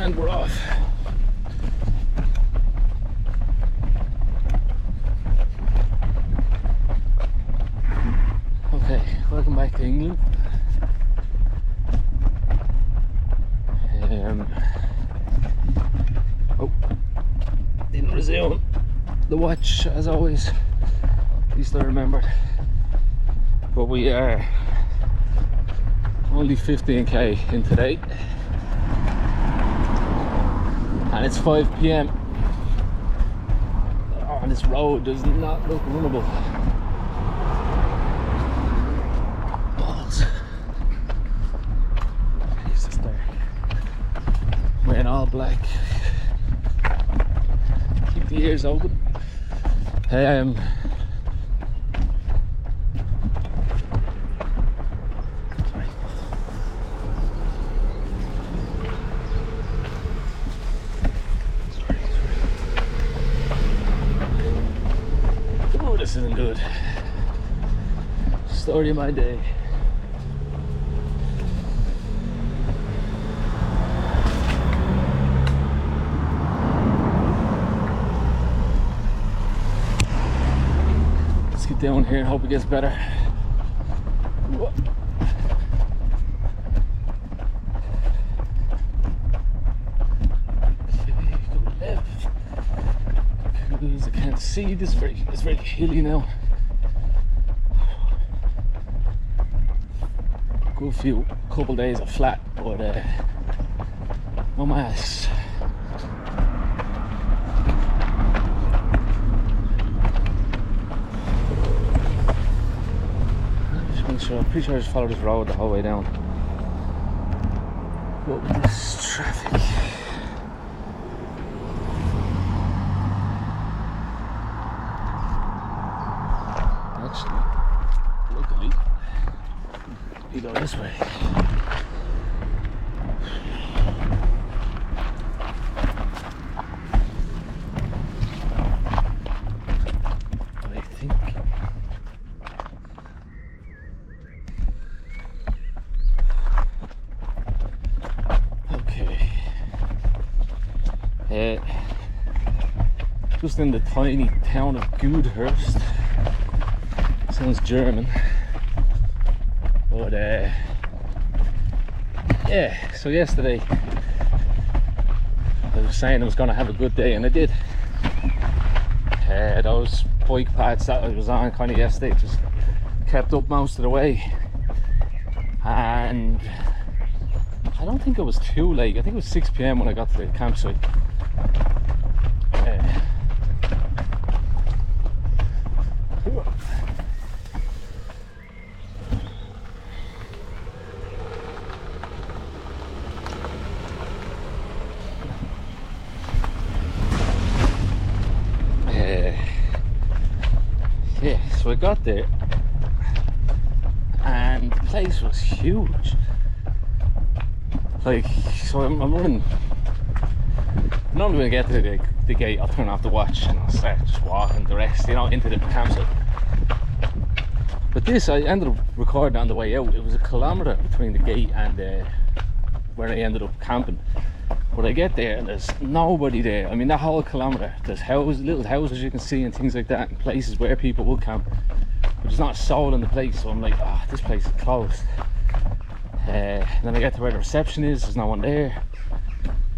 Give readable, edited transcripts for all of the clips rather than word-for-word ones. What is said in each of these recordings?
and we're off. Okay, welcome back to England. Didn't resume the watch as always, at least I remembered. But we are only 15k in today, and it's 5 p.m. Oh, and this road does not look runnable. Balls. Jesus, there. Wearing all black. Keep the ears open. Sorry. Oh, this isn't good. Story of my day. Let's get down here and hope it gets better. Whoa. I can't see. This it's very hilly now. Good couple days of flat, but no mass. Just make sure. I'm pretty sure I just followed this road the whole way down. What with this traffic? Luckily, you go this way. I think. Okay. Just in the tiny town of Goudhurst. Sounds German, but yeah. So yesterday I was saying I was going to have a good day, and I did. Those bike paths that I was on kind of yesterday just kept up most of the way, and I don't think it was too late. I think it was 6 p.m. when I got to the campsite. Yeah, so I got there and the place was huge. Like, so I'm running. Normally when I get to the gate, I'll turn off the watch and start just walking the rest, into the campsite. But this, I ended up recording on the way out. It was a kilometre between the gate and where I ended up camping. But I get there and there's nobody there. I mean, that whole kilometre, there's little houses you can see and things like that, and places where people will camp, but there's not a soul in the place. So I'm like, this place is closed. And then I get to where the reception is, there's no one there,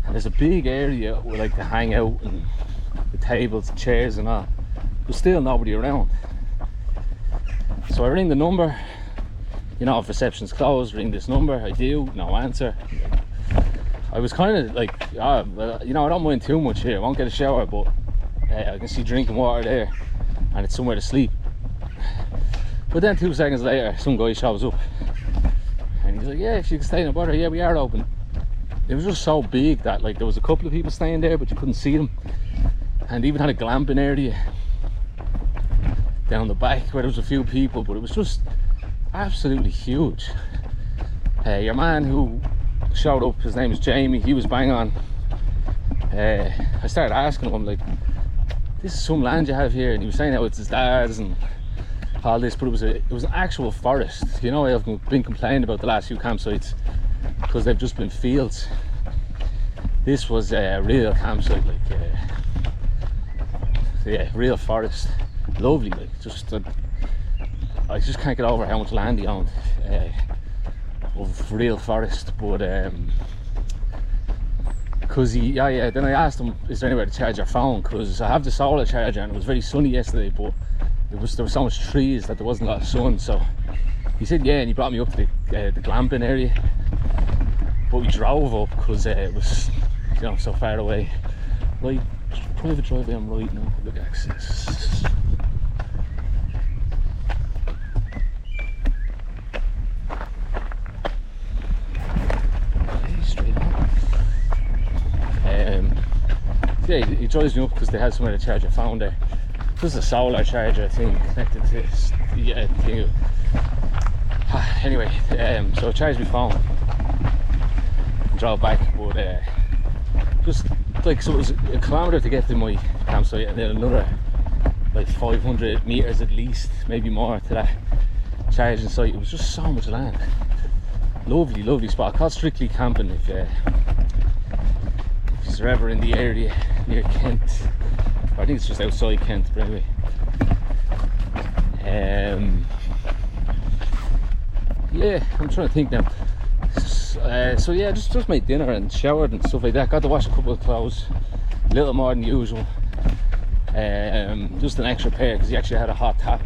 and there's a big area where like to hang out and the tables and chairs and all, but still nobody around. So I ring the number, if reception's closed, ring this number. I do, no answer. I was kind of like, I don't mind too much here. I won't get a shower, but I can see drinking water there, and it's somewhere to sleep. But then 2 seconds later, some guy shows up, and he's like, "Yeah, if you can stay in the bar, yeah, we are open." It was just so big that like there was a couple of people staying there, but you couldn't see them, and even had a glamping area down the back where there was a few people, but it was just absolutely huge. Your man who showed up, his name is Jamie, he was bang on. I started asking him, like, this is some land you have here, and he was saying how it's his dad's and all this, but it was an actual forest. I've been complaining about the last few campsites because they've just been fields. This was a real campsite, like yeah, real forest, lovely. Like just I just can't get over how much land he owned of real forest. But because then I asked him, is there anywhere to charge your phone, because I have the solar charger and it was very sunny yesterday, but there was so much trees that there wasn't a lot of sun. So he said yeah, and he brought me up to the glamping area, but we drove up because it was, you know, so far away. Like private driveway on right now, public access. Yeah, he drives me up because they had somewhere to charge a phone there. Just a solar charger thing connected to this thing. Anyway, so I charged my phone and drove back, but just like, so it was a kilometre to get to my campsite, and then another like 500 metres at least, maybe more, to that charging site. It was just so much land. Lovely, lovely spot. Called Strictly Camping if you're ever in the area near Kent. I think it's just outside Kent, but anyway. Yeah, I'm trying to think now. So yeah, just made dinner and showered and stuff like that. Got to wash a couple of clothes, a little more than usual. Just an extra pair because he actually had a hot tap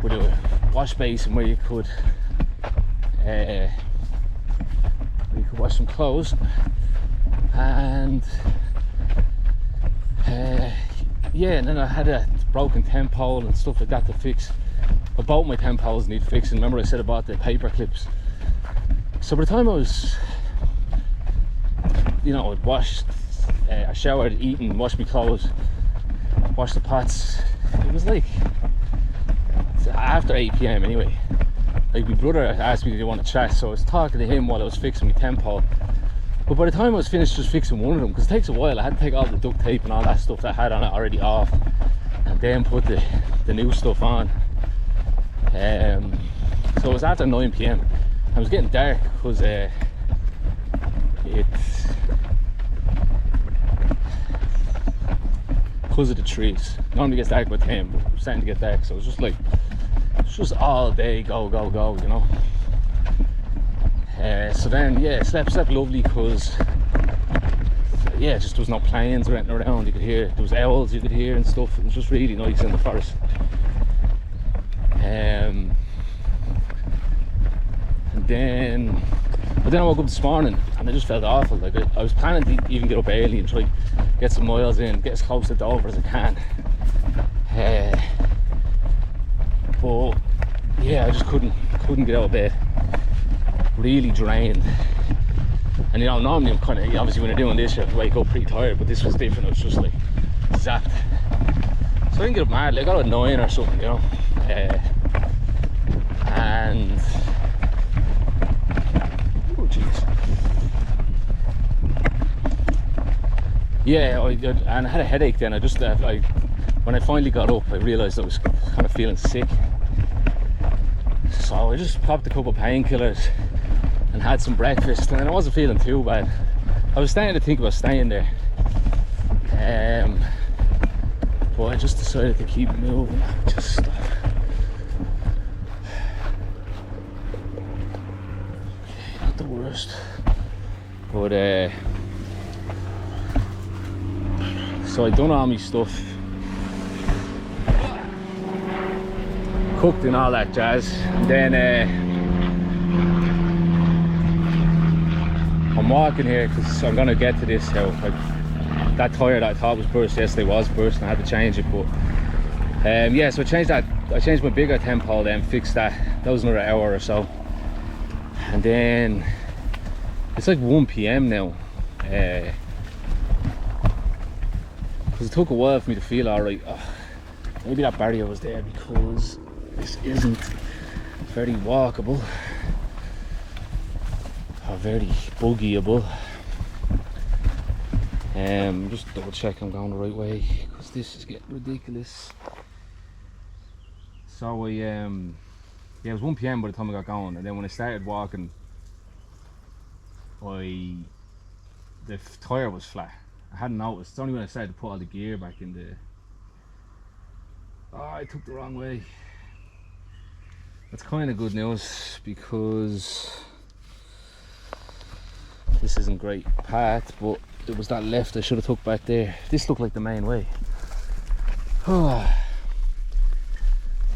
with a wash basin where you could wash some clothes. And yeah, and then I had a broken tent pole and stuff like that to fix. But both my tent poles need fixing. Remember I said about the paper clips. So by the time I was, you know, I'd washed, I showered, eaten, washed my clothes, washed the pots, it was like after 8 p.m. anyway. Like my brother asked me, did he want to chat? So I was talking to him while I was fixing my tent pole. But by the time I was finished just fixing one of them, because it takes a while, I had to take all the duct tape and all that stuff that I had on it already off, and then put the new stuff on. So it was after 9 p.m. I was getting dark because because of the trees. Normally it gets dark by 10, but it was starting to get dark, so it was just like, it's just all day go, you know. So then yeah, slept lovely because yeah, just there was no planes or anything around. You could hear, there was owls you could hear and stuff. It was just really nice in the forest. But then I woke up this morning and I just felt awful. Like I was planning to even get up early and try get some miles in, get as close to Dover as I can. But yeah, I just couldn't get out of bed. Really drained. And you know, normally I'm kind of, obviously when you're doing this you have to wake up pretty tired, but this was different. It was just like zapped. So I didn't get up mad. Like, I got at 9 or something, you know. And oh jeez. Yeah, and I had a headache then. I just when I finally got up, I realised I was kind of feeling sick. So I just popped a couple of painkillers and had some breakfast, and I wasn't feeling too bad. I was starting to think about staying there, but I just decided to keep moving. Just stop. Not the worst, but so I done all my stuff, cooked and all that jazz, and then I'm walking here because I'm gonna get to this how that tyre that I thought was burst yesterday was burst, and I had to change it. But yeah, so I changed my bigger tent pole, then fixed that. That was another hour or so, and then it's like 1 p.m. now, because it took a while for me to feel alright. Maybe that barrier was there because this isn't very walkable or very buggyable. Just double check I'm going the right way because this is getting ridiculous. So yeah, it was 1 p.m. by the time I got going, and then when I started walking, the the tyre was flat. I hadn't noticed. It's only when I started to put all the gear back in the... Oh, I took the wrong way. That's kind of good news because this isn't great path, but it was that left I should have took back there. This looked like the main way. Well,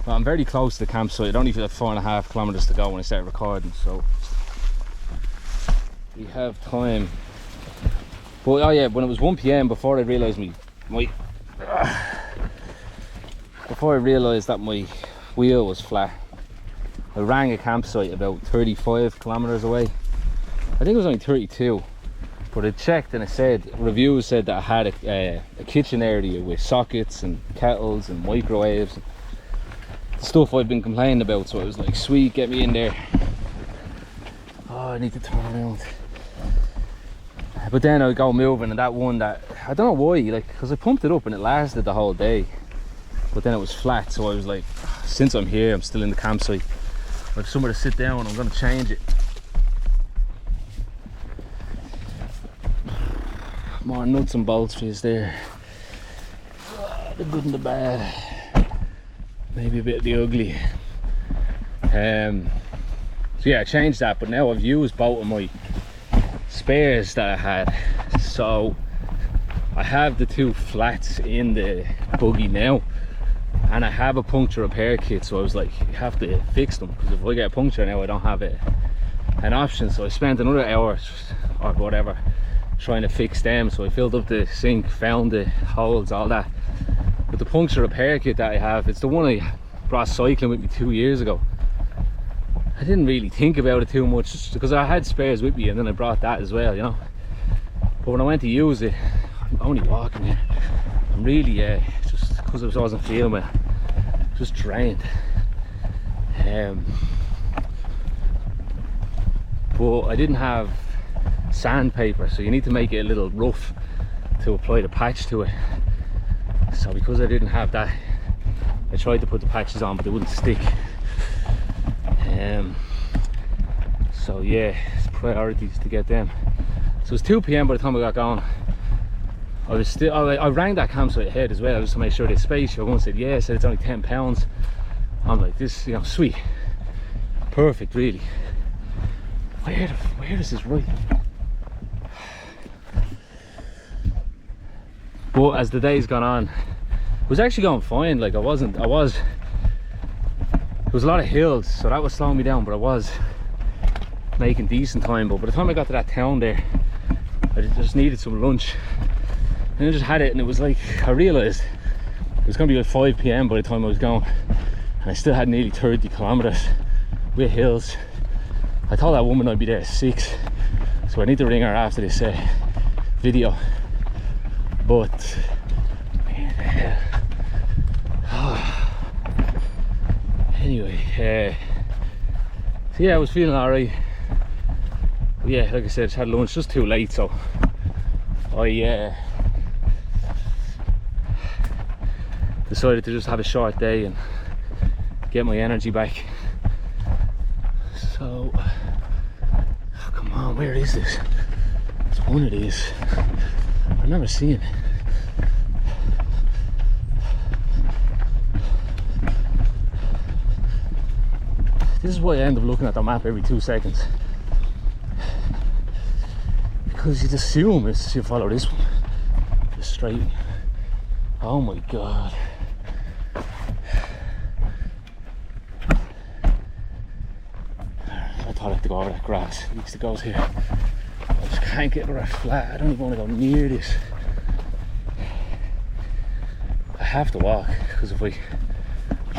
I'm very close to the campsite. I only have 4.5 kilometers to go when I start recording, so we have time. But oh yeah, when it was 1 PM, before I realised that my wheel was flat, I rang a campsite about 35 kilometers away. I think it was only 32, but I checked and it said, reviews said that I had a kitchen area with sockets and kettles and microwaves and stuff I've been complaining about. So I was like, sweet, get me in there. Oh, I need to turn around. But then I go moving, and that one that I don't know why, like, because I pumped it up and it lasted the whole day, but then it was flat. So I was like, since I'm here, I'm still in the campsite, I have somewhere to sit down, I'm going to change it. More nuts and bolts for you there. The good and the bad, maybe a bit of the ugly. So yeah, I changed that, but now I've used both of my spares that I had. So I have the 2 flats in the buggy now, and I have a puncture repair kit. So I was like, you have to fix them, because if I get a puncture now, I don't have an option. So I spent another hour or whatever trying to fix them. So I filled up the sink, found the holes, all that. But the puncture repair kit that I have, it's the one I brought cycling with me 2 years ago. I didn't really think about it too much, just because I had spares with me, and then I brought that as well, you know. But when I went to use it, I'm only walking here, I'm really just because I wasn't feeling it, just drained. But I didn't have sandpaper, so you need to make it a little rough to apply the patch to it. So because I didn't have that, I tried to put the patches on, but they wouldn't stick. So yeah, it's priorities to get them. So it's 2 PM by the time I got going. I rang that campsite ahead as well, just to make sure they space you. One said yeah, said it's only £10. I'm like, this, you know, sweet, perfect, really. Where is this right? But as the day's gone on, it was actually going fine. Like there was a lot of hills, so that was slowing me down, but I was making decent time. But by the time I got to that town there, I just needed some lunch, and I just had it, and it was like, I realised it was going to be like 5 PM by the time I was going, and I still had nearly 30 kilometers with hills. I told that woman I'd be there at 6, so I need to ring her after this video. But where the hell? Oh. Anyway, so yeah, I was feeling alright. But yeah, like I said, just had lunch, just too late, so I decided to just have a short day and get my energy back. So, oh, come on, where is this? It's one of these. I've never seen it. This is why I end up looking at the map every 2 seconds, because you'd assume it's, you follow this one just straight. Oh my god. I thought I had to go over that grass. At least it goes here. I just can't get over that flat. I don't even want to go near this. I have to walk, because if I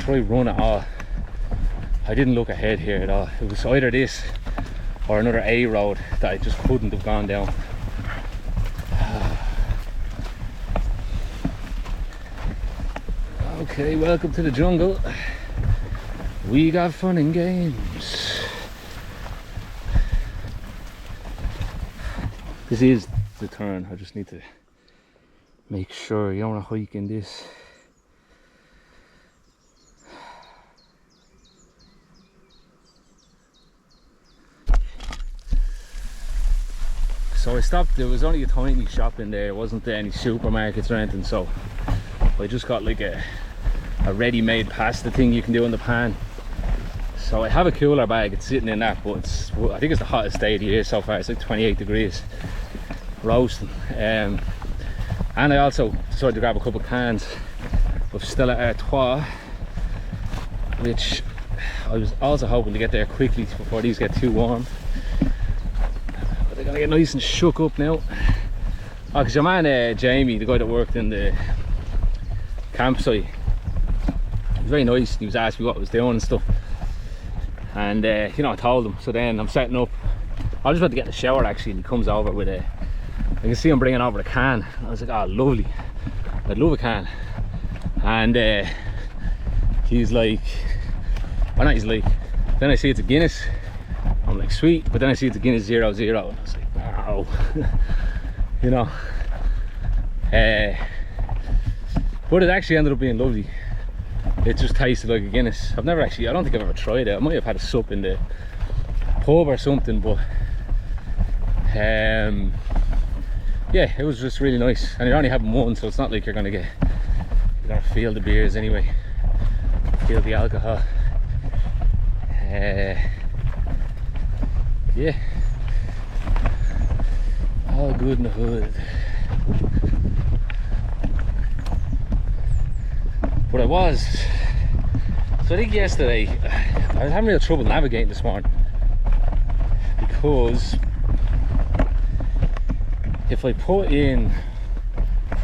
try run at all, I didn't look ahead here at all. It was either this or another A road that I just couldn't have gone down. Okay, welcome to the jungle. We got fun and games. This is the turn. I just need to make sure you don't want to hike in this. So I stopped. There was only a tiny shop in there, there wasn't any supermarkets or anything, so I just got like a ready-made pasta thing you can do in the pan. So I have a cooler bag, it's sitting in that, but I think it's the hottest day of the year so far. It's like 28 degrees, roasting. And I also decided to grab a couple of cans of Stella Artois, which I was also hoping to get there quickly before these get too warm. But they're gonna get nice and shook up now. Oh, because your man Jamie, the guy that worked in the campsite, he was very nice and he was asking me what I was doing and stuff. And you know, I told him. So then I'm setting up. I was about to get in the shower actually, and he comes over with a, I can see him bringing over a can. I was like, oh lovely, I'd love a can. And he's like, why not? He's like, then I see it's a Guinness. I'm like, sweet. But then I see it's a Guinness 00. And I was like, wow. You know. But it actually ended up being lovely. It just tasted like a Guinness. I've never actually, I don't think I've ever tried it. I might have had a sup in the pub or something, but yeah, it was just really nice. And you're only having one, so it's not like you're gonna feel the beers anyway, feel the alcohol. Yeah, all good in the hood. But so I think yesterday I was having real trouble navigating this morning, because if I put in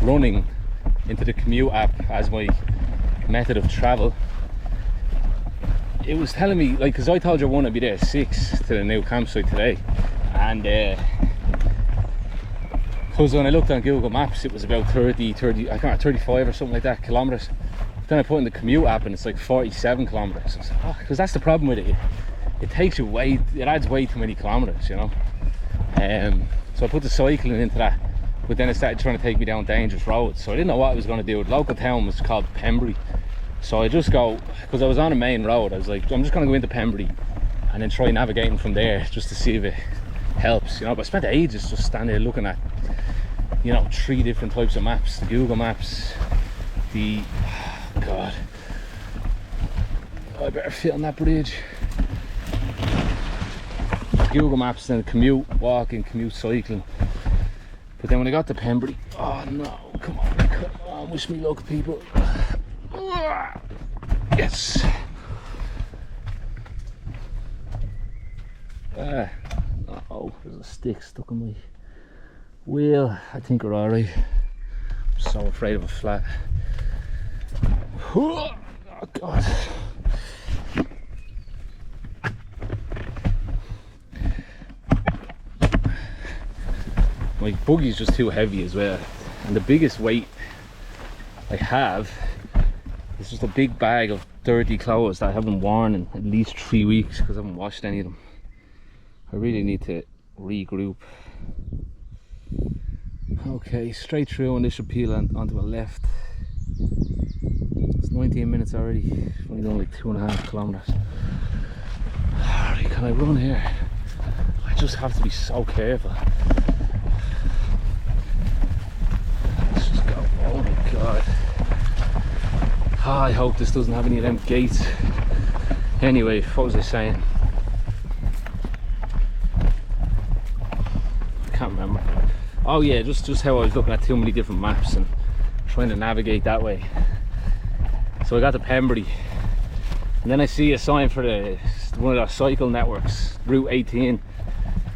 running into the commute app as my method of travel, it was telling me, like, because I told your one I'd be there at 6 to the new campsite today, and because when I looked on Google Maps it was about 30 I can't remember, 35 or something like that kilometers. Then I put in the commute app and it's like 47 kilometers. I was like, oh, because that's the problem with it. It takes you it adds way too many kilometers, you know. So I put the cycling into that, but then it started trying to take me down dangerous roads. So I didn't know what I was going to do. The local town was called Pembury. So I just go, because I was on a main road, I was like, I'm just going to go into Pembury and then try navigating from there just to see if it helps, you know. But I spent ages just standing there looking at, you know, 3 different types of maps. The Google Maps, the, oh God, I better fit on that bridge. Google Maps, then commute, walking, commute, cycling. But then when I got to Pembury, oh no, come on, wish me luck, people. Yes. Oh, there's a stick stuck in my wheel. I think we're alright. I'm so afraid of a flat. Oh God. My buggy's just too heavy as well, and the biggest weight I have is just a big bag of dirty clothes that I haven't worn in at least 3 weeks because I haven't washed any of them. I really need to regroup. Okay, straight through, and this should peel onto a left. It's 19 minutes already. I've only done like 2.5 kilometers. Can I run here? I just have to be so careful. Let's just go. Oh my God. I hope this doesn't have any of them gates. Anyway, what was I saying? I can't remember. Oh yeah, just how I was looking at too many different maps and trying to navigate that way. So I got to Pembury, and then I see a sign for one of those cycle networks, Route 18.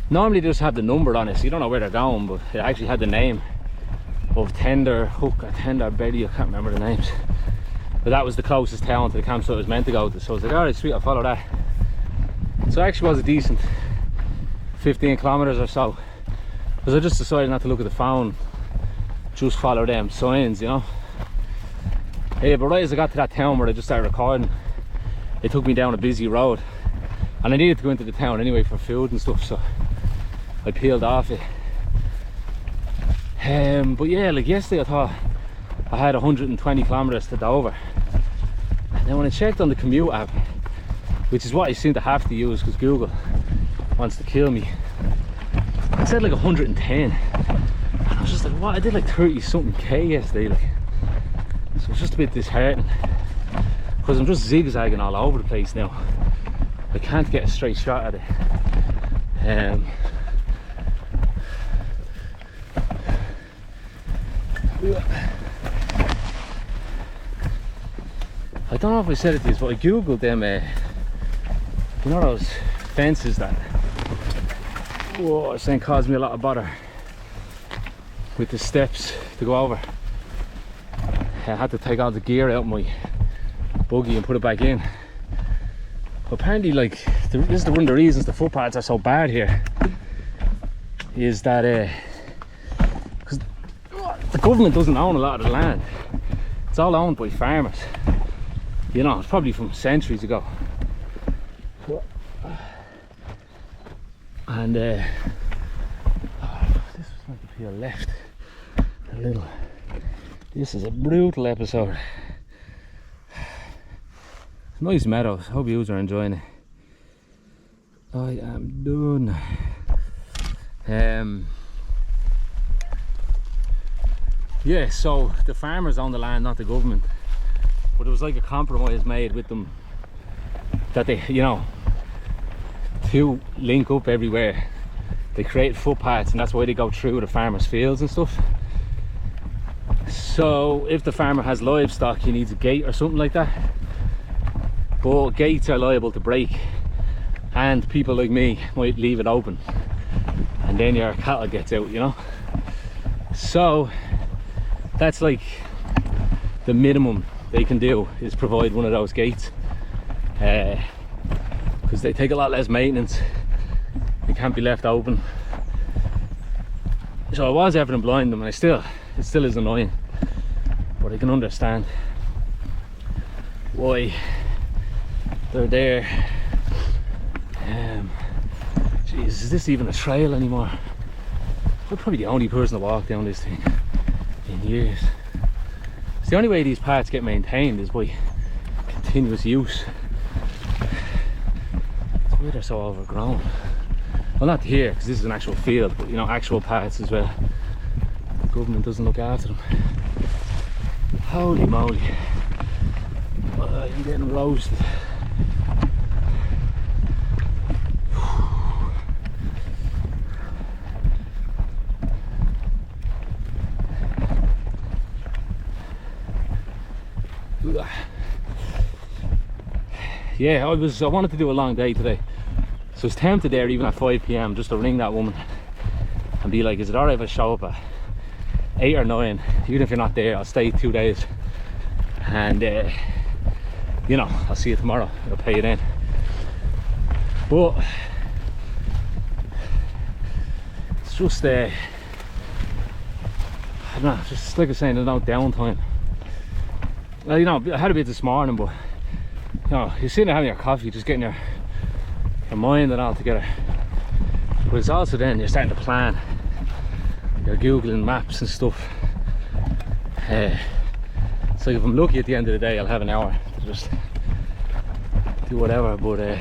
Normally they just have the number on it, so you don't know where they're going, but it actually had the name of Tender Hook or Tender Berry, I can't remember the names. But that was the closest town to the campsite I was meant to go to, so I was like, alright, sweet, I'll follow that. So it actually was a decent 15 kilometers or so, because I just decided not to look at the phone, just follow them signs, you know. Yeah, but right as I got to that town where I just started recording, it took me down a busy road, and I needed to go into the town anyway for food and stuff, so I peeled off it. But yeah, like yesterday I thought I had 120 kilometers to Dover. And then when I checked on the commute app, which is what I seem to have to use because Google wants to kill me, It said like 110. And I was just like, what? I did like 30 something K yesterday, like. So it's just a bit disheartening. Because I'm just zigzagging all over the place now. I can't get a straight shot at it. I don't know if I said it to you, but I googled them, you know those fences that, whoa, it's saying caused me a lot of bother with the steps to go over. I had to take all the gear out of my buggy and put it back in. Apparently, like, this is one of the reasons the footpaths are so bad here, is that because the government doesn't own a lot of the land. It's all owned by farmers. You know, it's probably from centuries ago. And this was meant to be a left a little. This is a brutal episode. Nice meadows. Hope you are enjoying it. I am done. Yeah, so the farmers own the land, not the government. But it was like a compromise made with them that they, you know, to link up everywhere. They create footpaths, and that's why they go through the farmers' fields and stuff. So if the farmer has livestock, he needs a gate or something like that. But gates are liable to break, and people like me might leave it open, and then your cattle gets out, you know. So that's like the minimum they can do, is provide one of those gates, because they take a lot less maintenance. They can't be left open. So I was effing and blind them, and it still is annoying, but I can understand why they're there. Jeez, is this even a trail anymore? I'm probably the only person to walk down this thing in years. It's the only way these paths get maintained is by continuous use. That's why they're so overgrown. Well, not here, because this is an actual field, but you know, actual paths as well. The government doesn't look after them. Holy moly. I'm getting roasted. Yeah, I wanted to do a long day today, so I was tempted there even at 5 PM just to ring that woman and be like, is it alright if I show up at 8 or 9, even if you're not there? I'll stay 2 days, and you know, I'll see you tomorrow, I'll pay you then. But it's just I don't know, just like I was saying, there's no downtime. Well, you know, I had a bit this morning, but you know, you're sitting there having your coffee, just getting your mind and all together. But it's also then you're starting to plan. You're googling maps and stuff. So if I'm lucky at the end of the day, I'll have an hour to just do whatever. But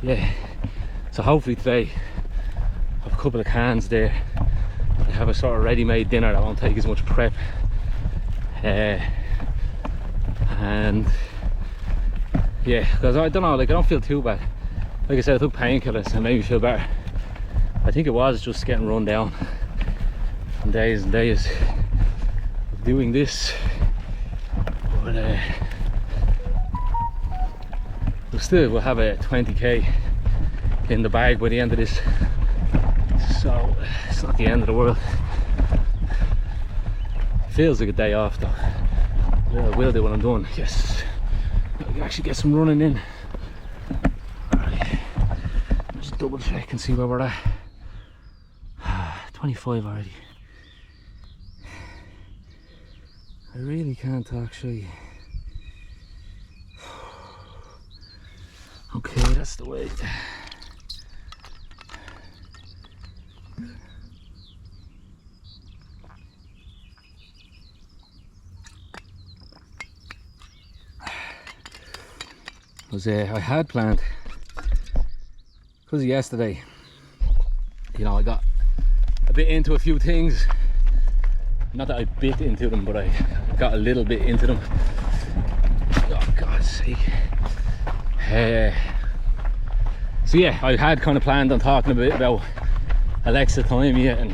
yeah, so hopefully today I have a couple of cans there. I have a sort of ready-made dinner that won't take as much prep. And yeah, because I don't know, like, I don't feel too bad. Like I said, I took painkillers and made me feel better. I think it was just getting run down from days and days of doing this. But still, we'll have a 20k in the bag by the end of this, so it's not the end of the world. Feels like a day off though. Yeah, I will do when I'm done. Yes, I can actually get some running in. Alright, just double check and see where we're at. 25 already. I really can't talk shy. Okay, that's the way. I had planned, because yesterday you know, I got a bit into a few things. Not that I bit into them, but I got a little bit into them. Oh, God's sake. So yeah, I had kind of planned on talking a bit about alexithymia and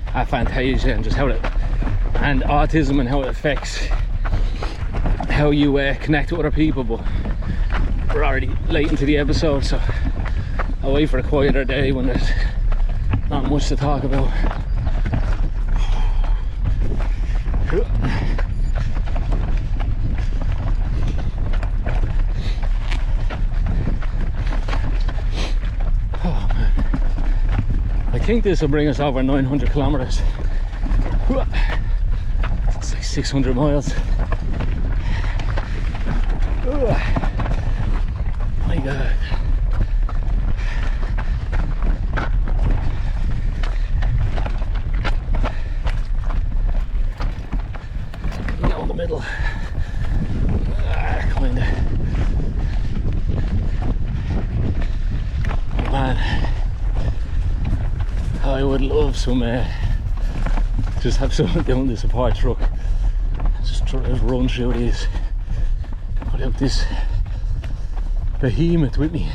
aphantasia and just how it, and autism and how it affects how you connect with other people, but we're already late into the episode, so I'll wait for a quieter day when there's not much to talk about. Oh man, I think this will bring us over 900 kilometers. It's like 600 miles. My God. In the middle. Kind of. Man, I would love some just have someone down the support truck, just run through these without this behemoth with me.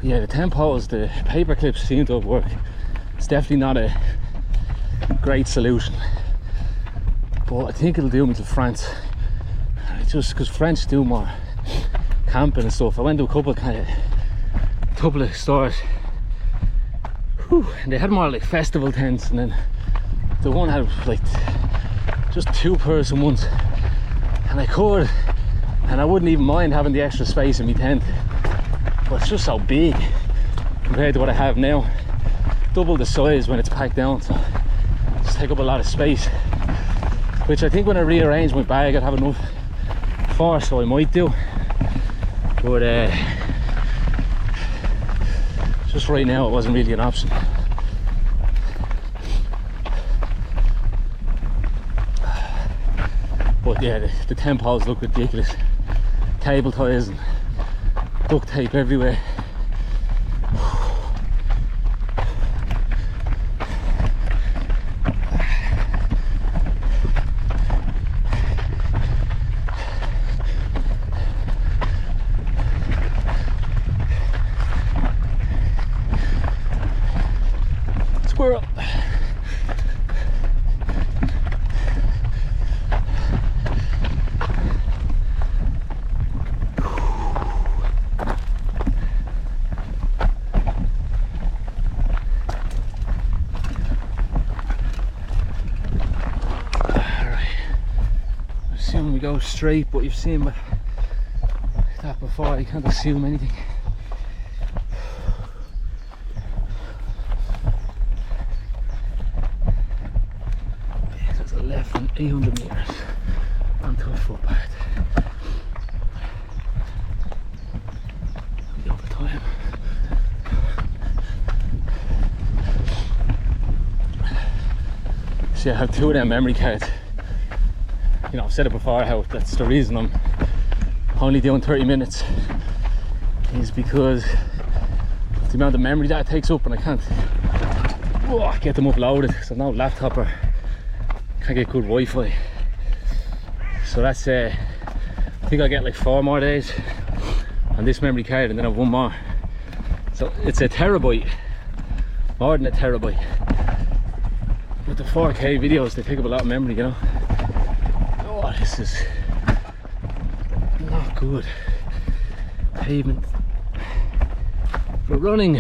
Yeah, the tempos, the paper clips seem to have worked. It's definitely not a great solution, but I think it'll do me to France. Just because French do more camping and stuff. I went to a couple of stores, and they had more like festival tents, and then the one had like just 2-person ones, and I wouldn't even mind having the extra space in my tent, but it's just so big compared to what I have now. Double the size when it's packed down, so just take up a lot of space, which I think when I rearrange my bag I'd have enough for, so I might do, but just right now it wasn't really an option. But yeah, the tempos look ridiculous. Cable ties and duct tape everywhere. Squirrel. We go straight, but you've seen that before, you can't assume anything. Yeah, there's a left and 800 metres onto a footpath. All the time. See, I have 2 of them memory cards. You know, I've said it before how that's the reason I'm only doing 30 minutes, is because of the amount of memory that it takes up, and I can't get them uploaded because I've no laptop or can't get good Wi-Fi. So that's I think I'll get like 4 more days on this memory card, and then I have 1 more. So it's a terabyte, more than a terabyte. With the 4K videos, they take up a lot of memory, you know. Oh, this is not good. Pavement for running.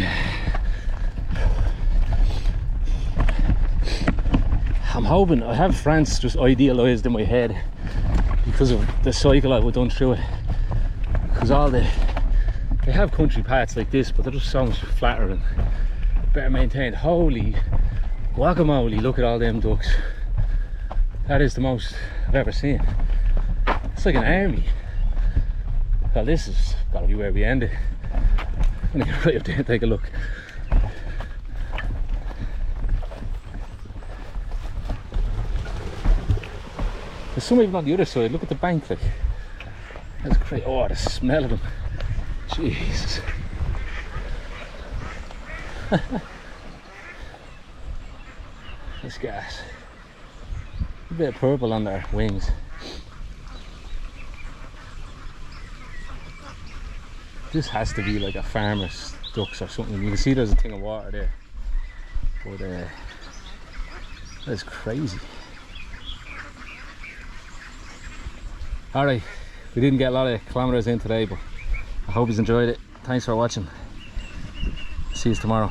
I'm hoping, I have France just idealised in my head because of the cycle I've done through it. Because they have country paths like this, but they're just so much flatter and better maintained. Holy guacamole, look at all them ducks. That is the most I've ever seen. It's like an army. Well, this has got to be where we ended. I'm gonna get right up there and take a look. There's some even on the other side. Look at the bank, like. That's great. Oh, the smell of them. Jesus. That's gas. A bit of purple on their wings. This has to be like a farmer's ducks or something. You can see there's a thing of water there. But that's crazy. Alright, we didn't get a lot of kilometers in today, but I hope you enjoyed it. Thanks for watching. See you tomorrow.